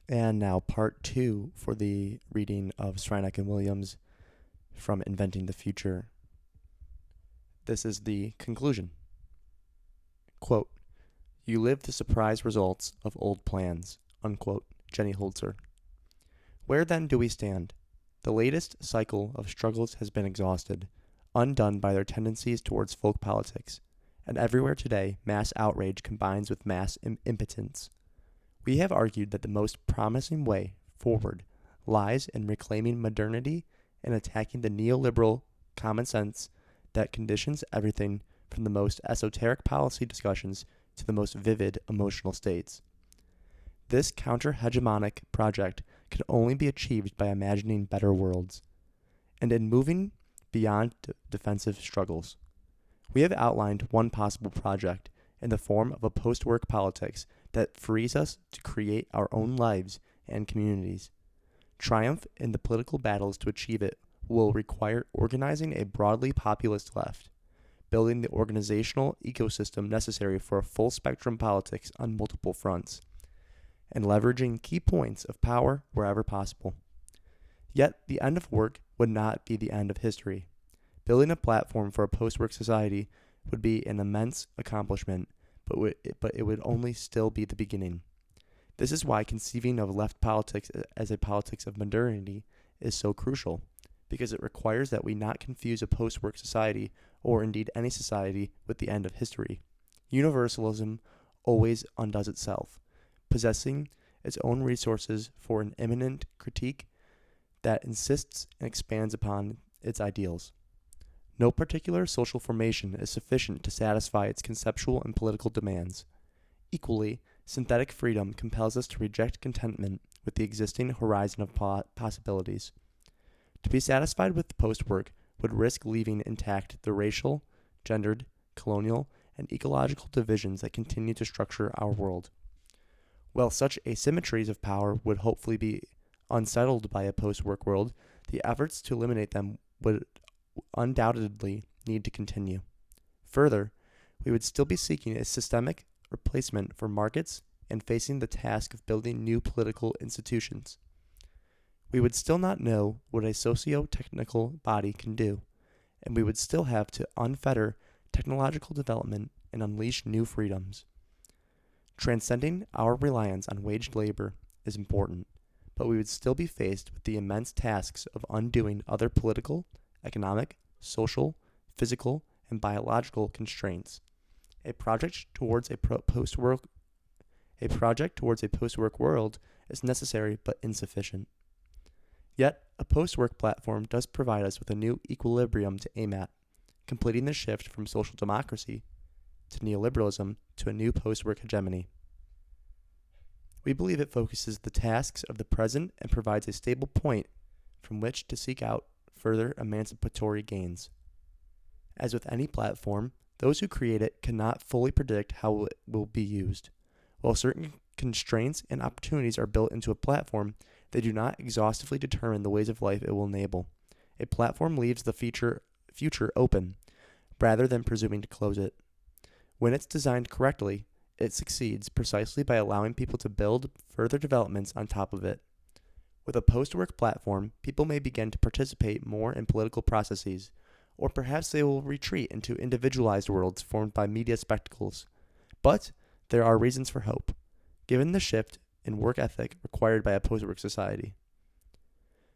And now part 2 for the reading of Srnicek and Williams from Inventing the Future. This is the conclusion. Quote, "You live the surprise results of old plans," unquote, Jenny Holzer. Where then do we stand? The latest cycle of struggles has been exhausted, undone by their tendencies towards folk politics, and everywhere today mass outrage combines with mass impotence. We have argued that the most promising way forward lies in reclaiming modernity and attacking the neoliberal common sense that conditions everything from the most esoteric policy discussions to the most vivid emotional states. This counter-hegemonic project can only be achieved by imagining better worlds, and in moving beyond defensive struggles. We have outlined one possible project in the form of a post-work politics that frees us to create our own lives and communities. Triumph in the political battles to achieve it will require organizing a broadly populist left, building the organizational ecosystem necessary for a full-spectrum politics on multiple fronts, and leveraging key points of power wherever possible. Yet, the end of work would not be the end of history. Building a platform for a post-work society would be an immense accomplishment, but it would only still be the beginning. This is why conceiving of left politics as a politics of modernity is so crucial, because it requires that we not confuse a post-work society, or indeed any society, with the end of history. Universalism always undoes itself, possessing its own resources for an imminent critique that insists and expands upon its ideals. No particular social formation is sufficient to satisfy its conceptual and political demands. Equally, synthetic freedom compels us to reject contentment with the existing horizon of possibilities. To be satisfied with post-work would risk leaving intact the racial, gendered, colonial, and ecological divisions that continue to structure our world. While such asymmetries of power would hopefully be unsettled by a post-work world, the efforts to eliminate them would undoubtedly need to continue. Further, we would still be seeking a systemic replacement for markets and facing the task of building new political institutions. We would still not know what a socio-technical body can do, and we would still have to unfetter technological development and unleash new freedoms. Transcending our reliance on waged labor is important, but we would still be faced with the immense tasks of undoing other political, economic, social, physical, and biological constraints. A project towards a post-work world is necessary but insufficient. Yet, a post-work platform does provide us with a new equilibrium to aim at, completing the shift from social democracy to neoliberalism to a new post-work hegemony. We believe it focuses the tasks of the present and provides a stable point from which to seek out further emancipatory gains. As with any platform, those who create it cannot fully predict how it will be used. While certain constraints and opportunities are built into a platform, they do not exhaustively determine the ways of life it will enable. A platform leaves the future open, rather than presuming to close it. When it's designed correctly, it succeeds precisely by allowing people to build further developments on top of it. With a post-work platform, people may begin to participate more in political processes, or perhaps they will retreat into individualized worlds formed by media spectacles. But there are reasons for hope, given the shift in work ethic required by a post-work society.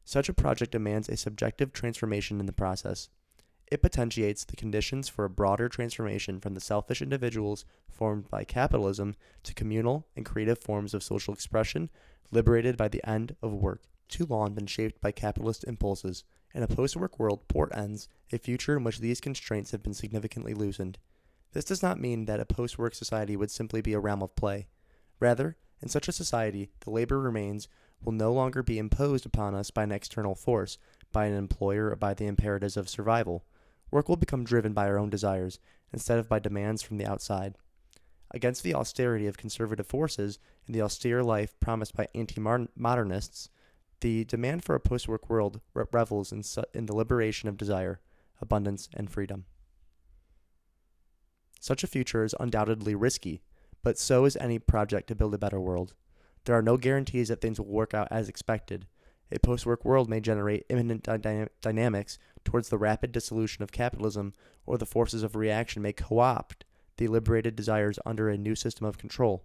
Such a project demands a subjective transformation in the process. It potentiates the conditions for a broader transformation from the selfish individuals formed by capitalism to communal and creative forms of social expression liberated by the end of work, too long been shaped by capitalist impulses. In a post-work world, portends a future in which these constraints have been significantly loosened. This does not mean that a post-work society would simply be a realm of play. Rather, in such a society, the labor remains will no longer be imposed upon us by an external force, by an employer, or by the imperatives of survival. Work will become driven by our own desires, instead of by demands from the outside. Against the austerity of conservative forces and the austere life promised by anti-modernists, the demand for a post-work world revels in the liberation of desire, abundance, and freedom. Such a future is undoubtedly risky, but so is any project to build a better world. There are no guarantees that things will work out as expected. A post-work world may generate imminent dynamics towards the rapid dissolution of capitalism, or the forces of reaction may co-opt the liberated desires under a new system of control.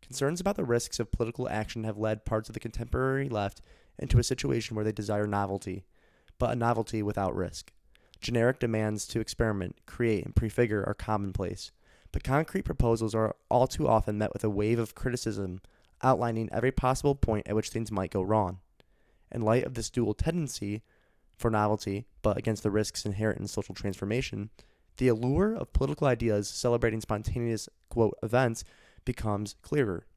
Concerns about the risks of political action have led parts of the contemporary left into a situation where they desire novelty, but a novelty without risk. Generic demands to experiment, create, and prefigure are commonplace, but concrete proposals are all too often met with a wave of criticism outlining every possible point at which things might go wrong. In light of this dual tendency for novelty, but against the risks inherent in social transformation, the allure of political ideas celebrating spontaneous, quote, events becomes clearer.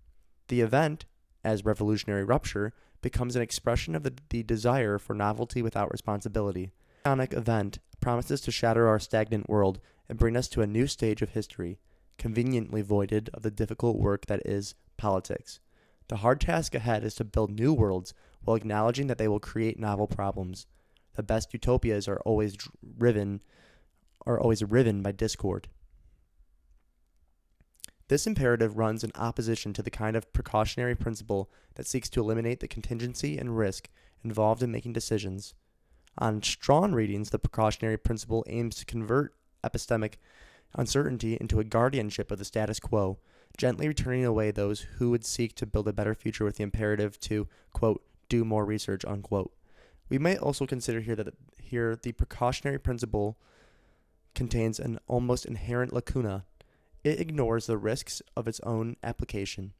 The event, as revolutionary rupture, becomes an expression of the desire for novelty without responsibility. The iconic event promises to shatter our stagnant world and bring us to a new stage of history, conveniently voided of the difficult work that is politics. The hard task ahead is to build new worlds while acknowledging that they will create novel problems. The best utopias are always riven by discord. This imperative runs in opposition to the kind of precautionary principle that seeks to eliminate the contingency and risk involved in making decisions. On strong readings, the precautionary principle aims to convert epistemic uncertainty into a guardianship of the status quo, gently returning away those who would seek to build a better future with the imperative to, quote, do more research, unquote. We might also consider here the precautionary principle contains an almost inherent lacuna. It ignores the risks of its own application.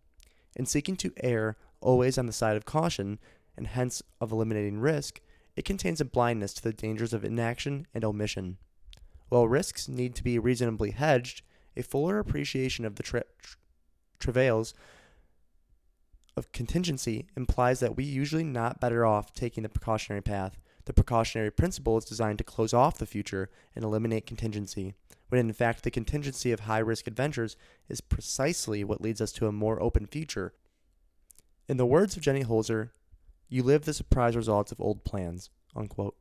In seeking to err always on the side of caution, and hence of eliminating risk, it contains a blindness to the dangers of inaction and omission. While risks need to be reasonably hedged, a fuller appreciation of the travails of contingency implies that we usually not better off taking the precautionary path. The precautionary principle is designed to close off the future and eliminate contingency, when in fact the contingency of high-risk adventures is precisely what leads us to a more open future. In the words of Jenny Holzer, you live the surprise results of old plans, unquote.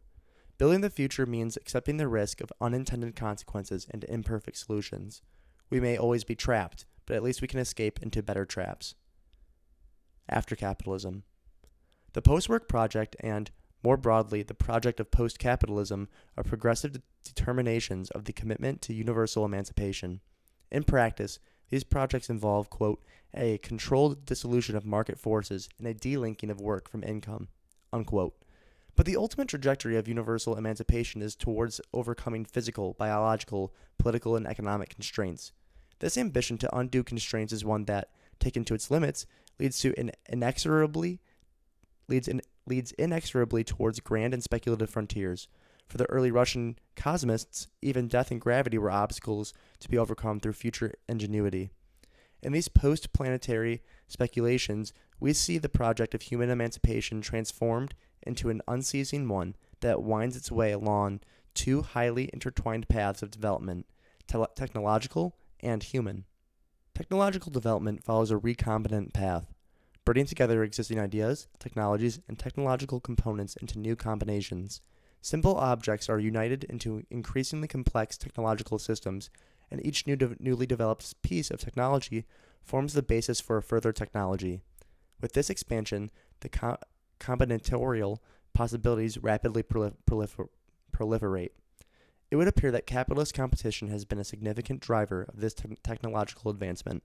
Building the future means accepting the risk of unintended consequences and imperfect solutions. We may always be trapped, but at least we can escape into better traps. After capitalism. The post-work project and, more broadly, the project of post-capitalism are progressive determinations of the commitment to universal emancipation. In practice, these projects involve, quote, a controlled dissolution of market forces and a delinking of work from income, unquote. But the ultimate trajectory of universal emancipation is towards overcoming physical, biological, political, and economic constraints. This ambition to undo constraints is one that, taken to its limits, leads inexorably towards grand and speculative frontiers. For the early Russian cosmists, even death and gravity were obstacles to be overcome through future ingenuity. In these post-planetary speculations, we see the project of human emancipation transformed into an unceasing one that winds its way along two highly intertwined paths of development, technological and human. Technological development follows a recombinant path, bringing together existing ideas, technologies, and technological components into new combinations. Simple objects are united into increasingly complex technological systems, and each newly developed piece of technology forms the basis for a further technology. With this expansion, the combinatorial possibilities rapidly proliferate. It would appear that capitalist competition has been a significant driver of this technological advancement.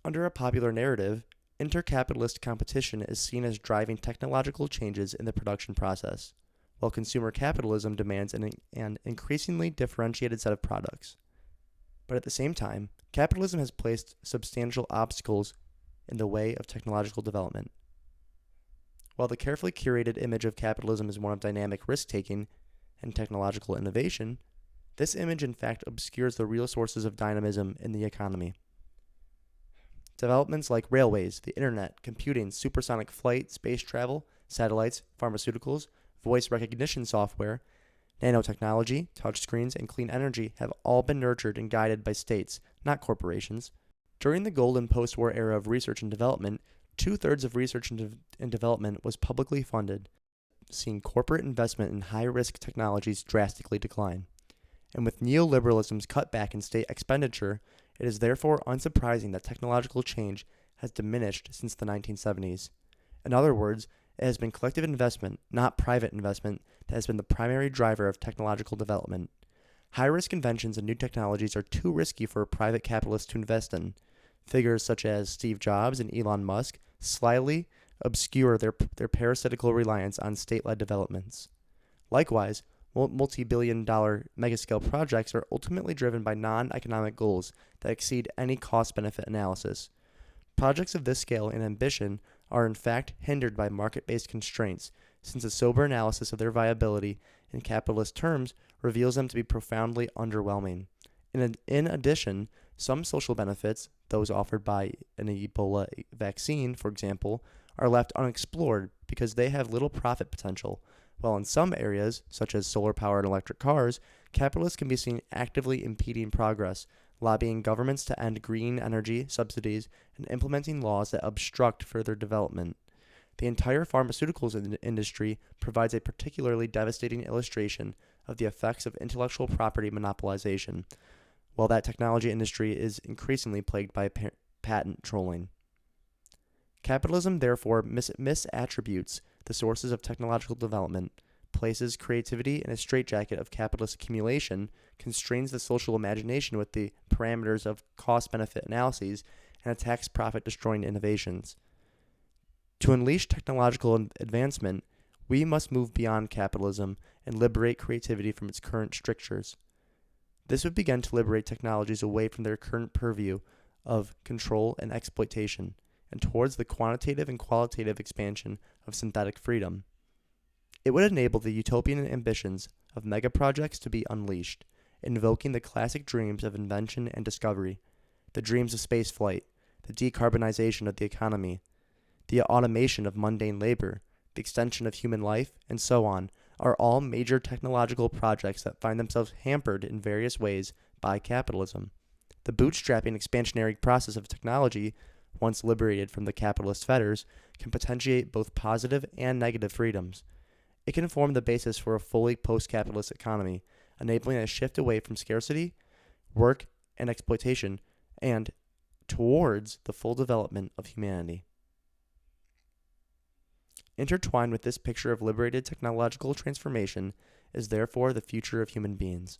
Under a popular narrative, intercapitalist competition is seen as driving technological changes in the production process, while consumer capitalism demands an increasingly differentiated set of products. But at the same time, capitalism has placed substantial obstacles in the way of technological development. While the carefully curated image of capitalism is one of dynamic risk-taking and technological innovation, this image in fact obscures the real sources of dynamism in the economy. Developments like railways, the internet, computing, supersonic flight, space travel, satellites, pharmaceuticals, voice recognition software, nanotechnology, touchscreens, and clean energy have all been nurtured and guided by states, not corporations. During the golden post-war era of research and development, 2/3 of research and development was publicly funded, seeing corporate investment in high-risk technologies drastically decline. And with neoliberalism's cutback in state expenditure It is therefore unsurprising that technological change has diminished since the 1970s. In other words, it has been collective investment, not private investment, that has been the primary driver of technological development. High-risk inventions and new technologies are too risky for a private capitalist to invest in. Figures such as Steve Jobs and Elon Musk slyly obscure their parasitical reliance on state-led developments. Likewise, multi-billion-dollar megascale projects are ultimately driven by non-economic goals that exceed any cost-benefit analysis. Projects of this scale and ambition are in fact hindered by market-based constraints, since a sober analysis of their viability in capitalist terms reveals them to be profoundly underwhelming. In addition, some social benefits, those offered by an Ebola vaccine, for example, are left unexplored because they have little profit potential, while in some areas, such as solar-powered electric cars, capitalists can be seen actively impeding progress, lobbying governments to end green energy subsidies and implementing laws that obstruct further development. The entire pharmaceuticals industry provides a particularly devastating illustration of the effects of intellectual property monopolization, while that technology industry is increasingly plagued by patent trolling. Capitalism therefore misattributes the sources of technological development, places creativity in a straitjacket of capitalist accumulation, constrains the social imagination with the parameters of cost-benefit analyses, and attacks profit-destroying innovations. To unleash technological advancement, we must move beyond capitalism and liberate creativity from its current strictures. This would begin to liberate technologies away from their current purview of control and exploitation, and towards the quantitative and qualitative expansion of synthetic freedom. It would enable the utopian ambitions of megaprojects to be unleashed, invoking the classic dreams of invention and discovery, the dreams of spaceflight, the decarbonization of the economy, the automation of mundane labor, the extension of human life, and so on, are all major technological projects that find themselves hampered in various ways by capitalism. The bootstrapping expansionary process of technology, once liberated from the capitalist fetters, can potentiate both positive and negative freedoms. It can form the basis for a fully post-capitalist economy, enabling a shift away from scarcity, work, and exploitation, and towards the full development of humanity. Intertwined with this picture of liberated technological transformation is therefore the future of human beings.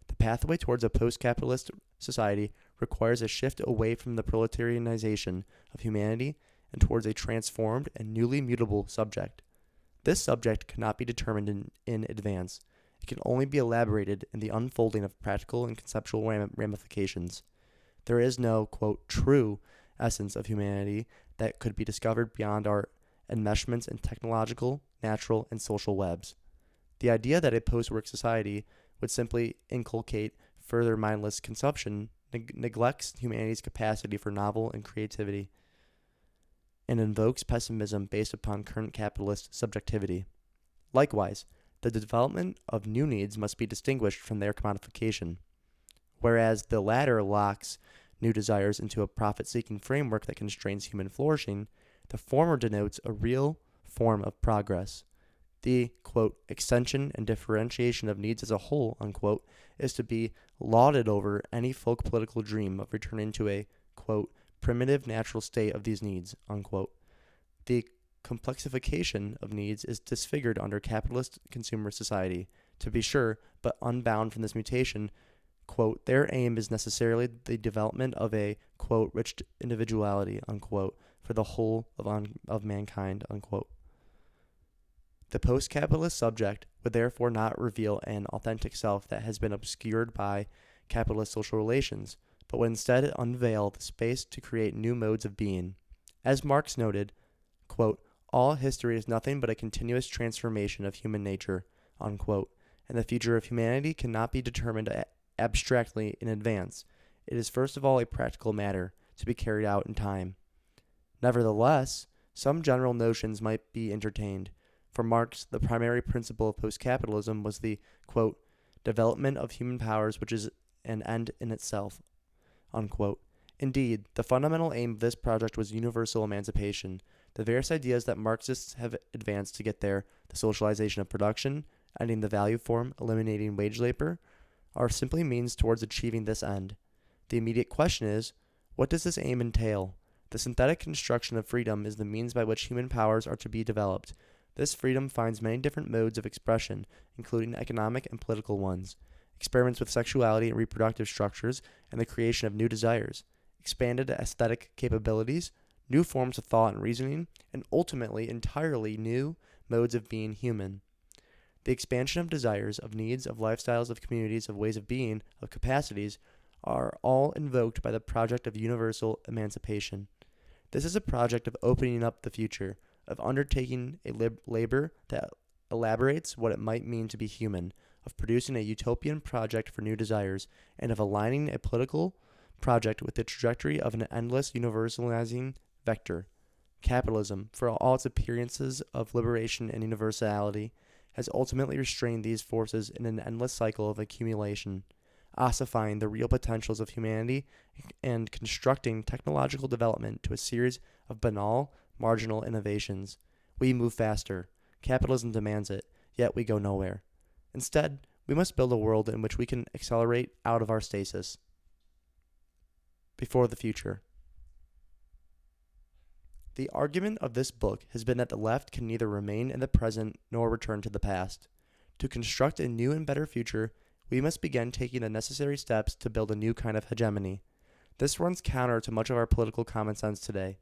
The pathway towards a post-capitalist society requires a shift away from the proletarianization of humanity and towards a transformed and newly mutable subject. This subject cannot be determined in advance. It can only be elaborated in the unfolding of practical and conceptual ramifications. There is no, quote, true essence of humanity that could be discovered beyond our enmeshments in technological, natural, and social webs. The idea that a post-work society would simply inculcate further mindless consumption neglects humanity's capacity for novel and creativity and invokes pessimism based upon current capitalist subjectivity. Likewise, the development of new needs must be distinguished from their commodification. Whereas the latter locks new desires into a profit-seeking framework that constrains human flourishing, the former denotes a real form of progress. The, quote, extension and differentiation of needs as a whole, unquote, is to be lauded over any folk political dream of returning to a, quote, primitive natural state of these needs, unquote. The complexification of needs is disfigured under capitalist consumer society, to be sure, but unbound from this mutation, quote, their aim is necessarily the development of a, quote, rich individuality, unquote, for the whole of mankind, unquote. The post-capitalist subject would therefore not reveal an authentic self that has been obscured by capitalist social relations, but would instead unveil the space to create new modes of being. As Marx noted, quote, all history is nothing but a continuous transformation of human nature, unquote, and the future of humanity cannot be determined abstractly in advance. It is first of all a practical matter to be carried out in time. Nevertheless, some general notions might be entertained. For Marx, the primary principle of post-capitalism was the, quote, development of human powers which is an end in itself, unquote. Indeed, the fundamental aim of this project was universal emancipation. The various ideas that Marxists have advanced to get there, the socialization of production, ending the value form, eliminating wage labor, are simply means towards achieving this end. The immediate question is, what does this aim entail? The synthetic construction of freedom is the means by which human powers are to be developed. This freedom finds many different modes of expression, including economic and political ones, experiments with sexuality and reproductive structures, and the creation of new desires, expanded aesthetic capabilities, new forms of thought and reasoning, and ultimately entirely new modes of being human. The expansion of desires, of needs, of lifestyles, of communities, of ways of being, of capacities, are all invoked by the project of universal emancipation. This is a project of opening up the future, of undertaking a labor that elaborates what it might mean to be human, of producing a utopian project for new desires, and of aligning a political project with the trajectory of an endless universalizing vector. Capitalism, for all its appearances of liberation and universality, has ultimately restrained these forces in an endless cycle of accumulation, ossifying the real potentials of humanity and constructing technological development to a series of banal, marginal innovations. We move faster. Capitalism demands it, yet we go nowhere. Instead, we must build a world in which we can accelerate out of our stasis. Before the future. The argument of this book has been that the left can neither remain in the present nor return to the past. To construct a new and better future, we must begin taking the necessary steps to build a new kind of hegemony. This runs counter to much of our political common sense today.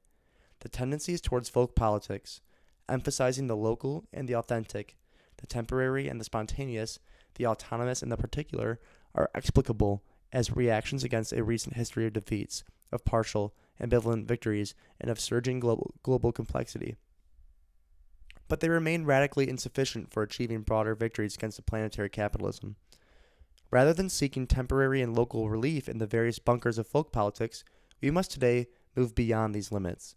The tendencies towards folk politics, emphasizing the local and the authentic, the temporary and the spontaneous, the autonomous and the particular, are explicable as reactions against a recent history of defeats, of partial, ambivalent victories, and of surging global complexity. But they remain radically insufficient for achieving broader victories against planetary capitalism. Rather than seeking temporary and local relief in the various bunkers of folk politics, we must today move beyond these limits.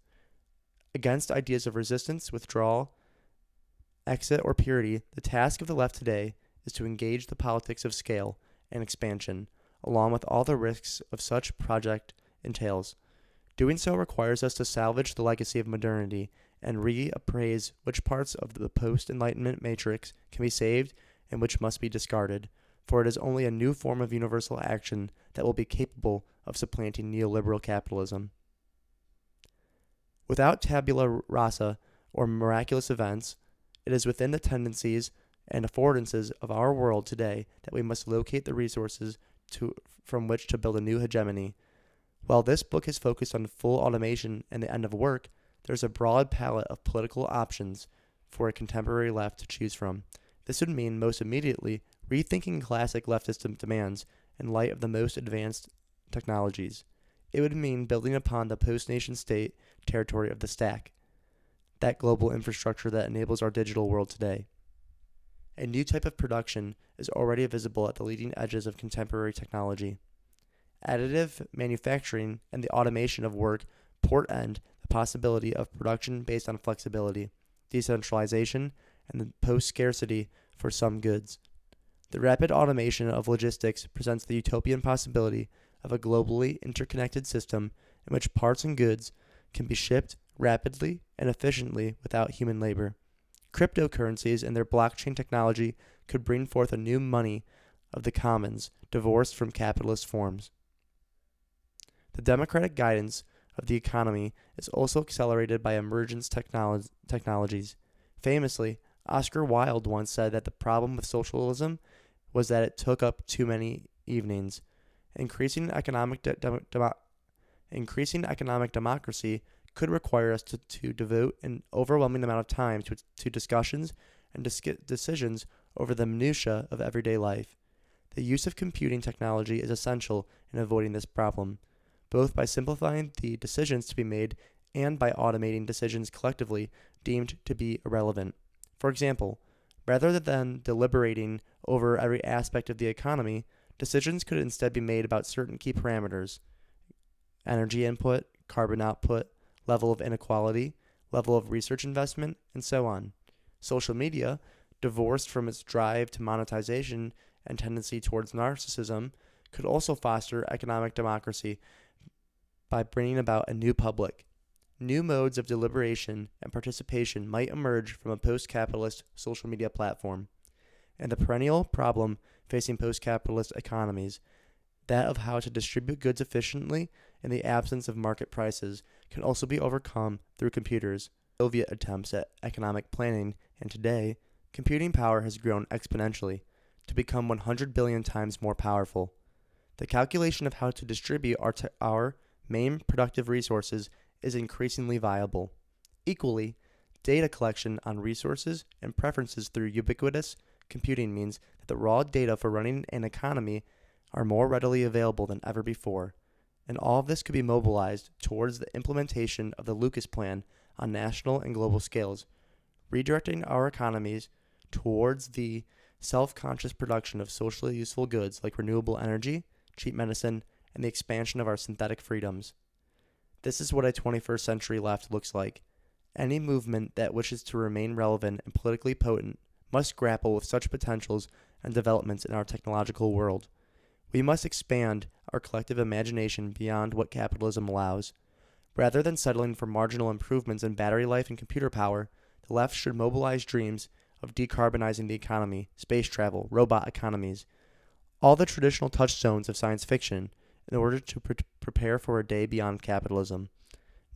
Against ideas of resistance, withdrawal, exit, or purity, the task of the left today is to engage the politics of scale and expansion, along with all the risks of such project entails. Doing so requires us to salvage the legacy of modernity and reappraise which parts of the post-Enlightenment matrix can be saved and which must be discarded, for it is only a new form of universal action that will be capable of supplanting neoliberal capitalism. Without tabula rasa or miraculous events, it is within the tendencies and affordances of our world today that we must locate the resources from which to build a new hegemony. While this book is focused on full automation and the end of work, there's a broad palette of political options for a contemporary left to choose from. This would mean most immediately rethinking classic leftist demands in light of the most advanced technologies. It would mean building upon the post-nation state territory of the stack, that global infrastructure that enables our digital world today. A new type of production is already visible at the leading edges of contemporary technology. Additive manufacturing and the automation of work portend the possibility of production based on flexibility, decentralization, and the post-scarcity for some goods. The rapid automation of logistics presents the utopian possibility of a globally interconnected system in which parts and goods can be shipped rapidly and efficiently without human labor. Cryptocurrencies and their blockchain technology could bring forth a new money of the commons, divorced from capitalist forms. The democratic guidance of the economy is also accelerated by emergence technologies. Famously, Oscar Wilde once said that the problem with socialism was that it took up too many evenings. Increasing economic democracy could require us to devote an overwhelming amount of time to discussions and decisions over the minutiae of everyday life. The use of computing technology is essential in avoiding this problem, both by simplifying the decisions to be made and by automating decisions collectively deemed to be irrelevant. For example, rather than deliberating over every aspect of the economy, decisions could instead be made about certain key parameters: energy input, carbon output, level of inequality, level of research investment, and so on. Social media, divorced from its drive to monetization and tendency towards narcissism, could also foster economic democracy by bringing about a new public. New modes of deliberation and participation might emerge from a post-capitalist social media platform. And the perennial problem facing post-capitalist economies, That of how to distribute goods efficiently in the absence of market prices can also be overcome through computers, Soviet attempts at economic planning, and today, computing power has grown exponentially to become 100 billion times more powerful. The calculation of how to distribute our main productive resources is increasingly viable. Equally, data collection on resources and preferences through ubiquitous computing means that the raw data for running an economy are more readily available than ever before, and all of this could be mobilized towards the implementation of the Lucas Plan on national and global scales, redirecting our economies towards the self-conscious production of socially useful goods like renewable energy, cheap medicine, and the expansion of our synthetic freedoms. This is what a 21st century left looks like. Any movement that wishes to remain relevant and politically potent must grapple with such potentials and developments in our technological world. We must expand our collective imagination beyond what capitalism allows. Rather than settling for marginal improvements in battery life and computer power, the left should mobilize dreams of decarbonizing the economy, space travel, robot economies, all the traditional touchstones of science fiction, in order to prepare for a day beyond capitalism.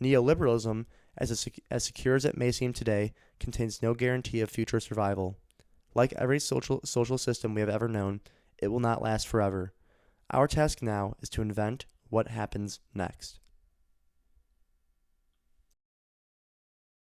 Neoliberalism, as secure as it may seem today, contains no guarantee of future survival. Like every social system we have ever known, it will not last forever. Our task now is to invent what happens next.